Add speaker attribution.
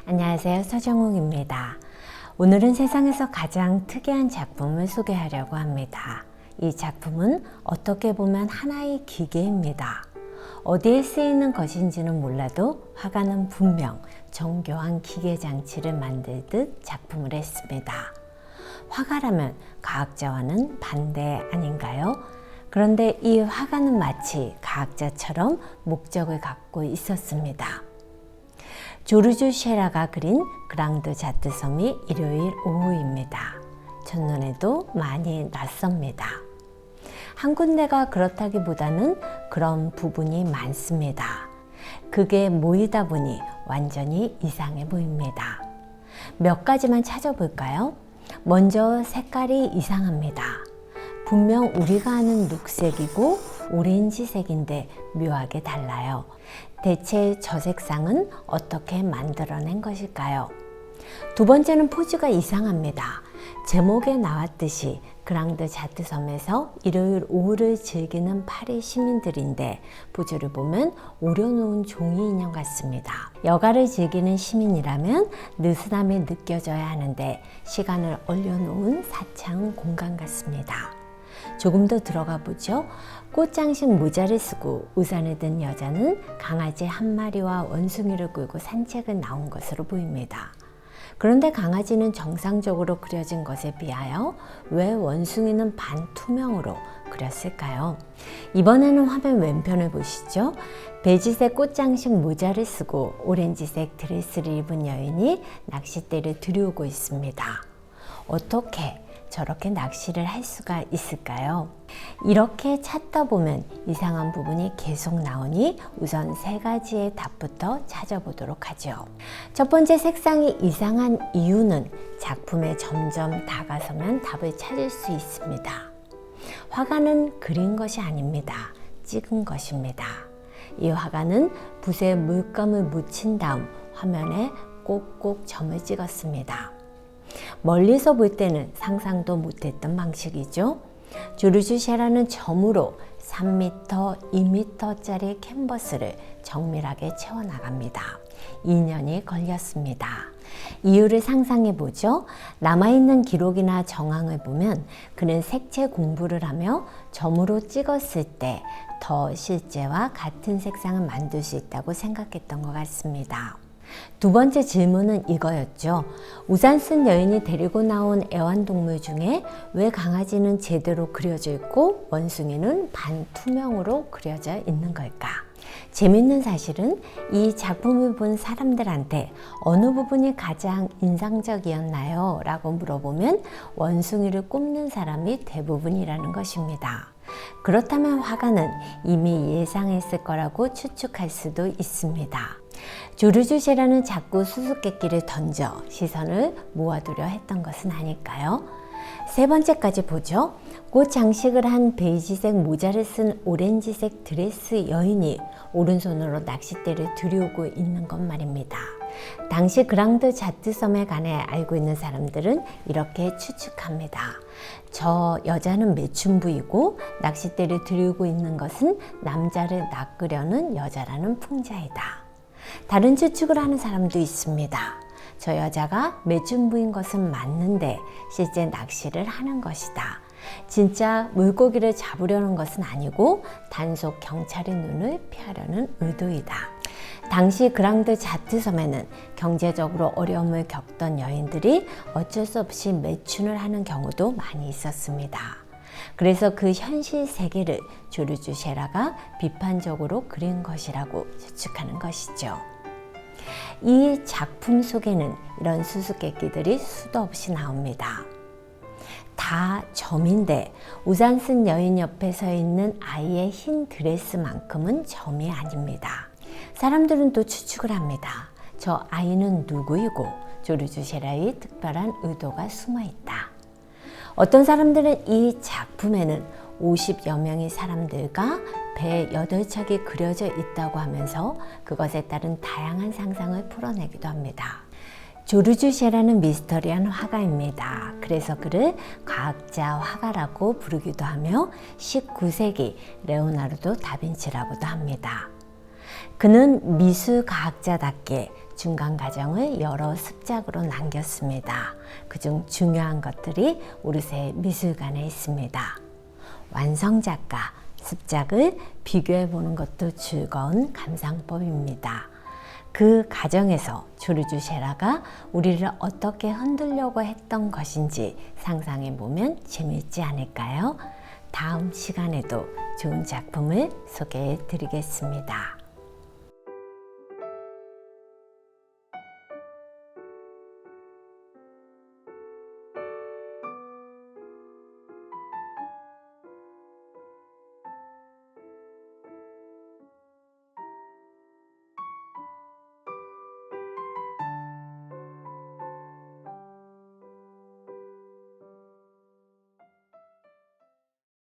Speaker 1: 안녕하세요. 서정욱입니다. 오늘은 세상에서 가장 특이한 작품을 소개하려고 합니다. 이 작품은 어떻게 보면 하나의 기계입니다. 어디에 쓰이는 것인지는 몰라도 화가는 분명 정교한 기계 장치를 만들듯 작품을 했습니다. 화가라면 과학자와는 반대 아닌가요? 그런데 이 화가는 마치 과학자처럼 목적을 갖고 있었습니다. 조르주 셰라가 그린 그랑드 자트 섬이 일요일 오후입니다. 첫눈에도 많이 낯섭니다. 한 군데가 그렇다기보다는 그런 부분이 많습니다. 그게 모이다 보니 완전히 이상해 보입니다. 몇 가지만 찾아볼까요? 먼저 색깔이 이상합니다. 분명 우리가 아는 녹색이고 오렌지색인데 묘하게 달라요. 대체 저 색상은 어떻게 만들어낸 것일까요? 두 번째는 포즈가 이상합니다. 제목에 나왔듯이 그랑드 자트 섬에서 일요일 오후를 즐기는 파리 시민들인데 포즈를 보면 오려놓은 종이 인형 같습니다. 여가를 즐기는 시민이라면 느슨함이 느껴져야 하는데 시간을 얼려놓은 사창 공간 같습니다. 조금 더 들어가 보죠. 꽃장식 모자를 쓰고 우산을 든 여자는 강아지 한 마리와 원숭이를 끌고 산책을 나온 것으로 보입니다. 그런데 강아지는 정상적으로 그려진 것에 비하여 왜 원숭이는 반투명으로 그렸을까요? 이번에는 화면 왼편을 보시죠. 베지색 꽃장식 모자를 쓰고 오렌지색 드레스를 입은 여인이 낚싯대를 들이우고 있습니다. 어떻게 저렇게 낚시를 할 수가 있을까요? 이렇게 찾다 보면 이상한 부분이 계속 나오니 우선 세 가지의 답부터 찾아보도록 하죠. 첫 번째, 색상이 이상한 이유는 작품에 점점 다가서면 답을 찾을 수 있습니다. 화가는 그린 것이 아닙니다. 찍은 것입니다. 이 화가는 붓에 물감을 묻힌 다음 화면에 꼭꼭 점을 찍었습니다. 멀리서 볼 때는 상상도 못했던 방식이죠. 조르주 셰라는 점으로 3m, 2m짜리 캔버스를 정밀하게 채워나갑니다. 2년이 걸렸습니다. 이유를 상상해 보죠. 남아있는 기록이나 정황을 보면 그는 색채 공부를 하며 점으로 찍었을 때 더 실제와 같은 색상을 만들 수 있다고 생각했던 것 같습니다. 두 번째 질문은 이거였죠. 우산 쓴 여인이 데리고 나온 애완동물 중에 왜 강아지는 제대로 그려져 있고 원숭이는 반투명으로 그려져 있는 걸까? 재밌는 사실은 이 작품을 본 사람들한테 어느 부분이 가장 인상적이었나요? 라고 물어보면 원숭이를 꼽는 사람이 대부분이라는 것입니다. 그렇다면 화가는 이미 예상했을 거라고 추측할 수도 있습니다. 조르주 셰라는 자꾸 수수께끼를 던져 시선을 모아두려 했던 것은 아닐까요? 세 번째까지 보죠. 꽃 장식을 한 베이지색 모자를 쓴 오렌지색 드레스 여인이 오른손으로 낚싯대를 들이우고 있는 것 말입니다. 당시 그랑드 자트 섬에 관해 알고 있는 사람들은 이렇게 추측합니다. 저 여자는 매춘부이고 낚싯대를 들이우고 있는 것은 남자를 낚으려는 여자라는 풍자이다. 다른 추측을 하는 사람도 있습니다. 저 여자가 매춘부인 것은 맞는데 실제 낚시를 하는 것이다. 진짜 물고기를 잡으려는 것은 아니고 단속 경찰의 눈을 피하려는 의도이다. 당시 그랑드 자트 섬에는 경제적으로 어려움을 겪던 여인들이 어쩔 수 없이 매춘을 하는 경우도 많이 있었습니다. 그래서 그 현실 세계를 조르주 셰라가 비판적으로 그린 것이라고 추측하는 것이죠. 이 작품 속에는 이런 수수께끼들이 수도 없이 나옵니다. 다 점인데 우산 쓴 여인 옆에 서 있는 아이의 흰 드레스만큼은 점이 아닙니다. 사람들은 또 추측을 합니다. 저 아이는 누구이고 조르주 셰라의 특별한 의도가 숨어 있다. 어떤 사람들은 이 작품에는 50여 명의 사람들과 배 8척이 그려져 있다고 하면서 그것에 따른 다양한 상상을 풀어내기도 합니다. 조르주 셰라는 미스터리한 화가입니다. 그래서 그를 과학자 화가라고 부르기도 하며 19세기 레오나르도 다빈치라고도 합니다. 그는 미술과학자답게 중간 과정을 여러 습작으로 남겼습니다. 그중 중요한 것들이 오르세 미술관에 있습니다. 완성 작가, 습작을 비교해 보는 것도 즐거운 감상법입니다. 그 과정에서 조르주 셰라가 우리를 어떻게 흔들려고 했던 것인지 상상해 보면 재미있지 않을까요? 다음 시간에도 좋은 작품을 소개해 드리겠습니다.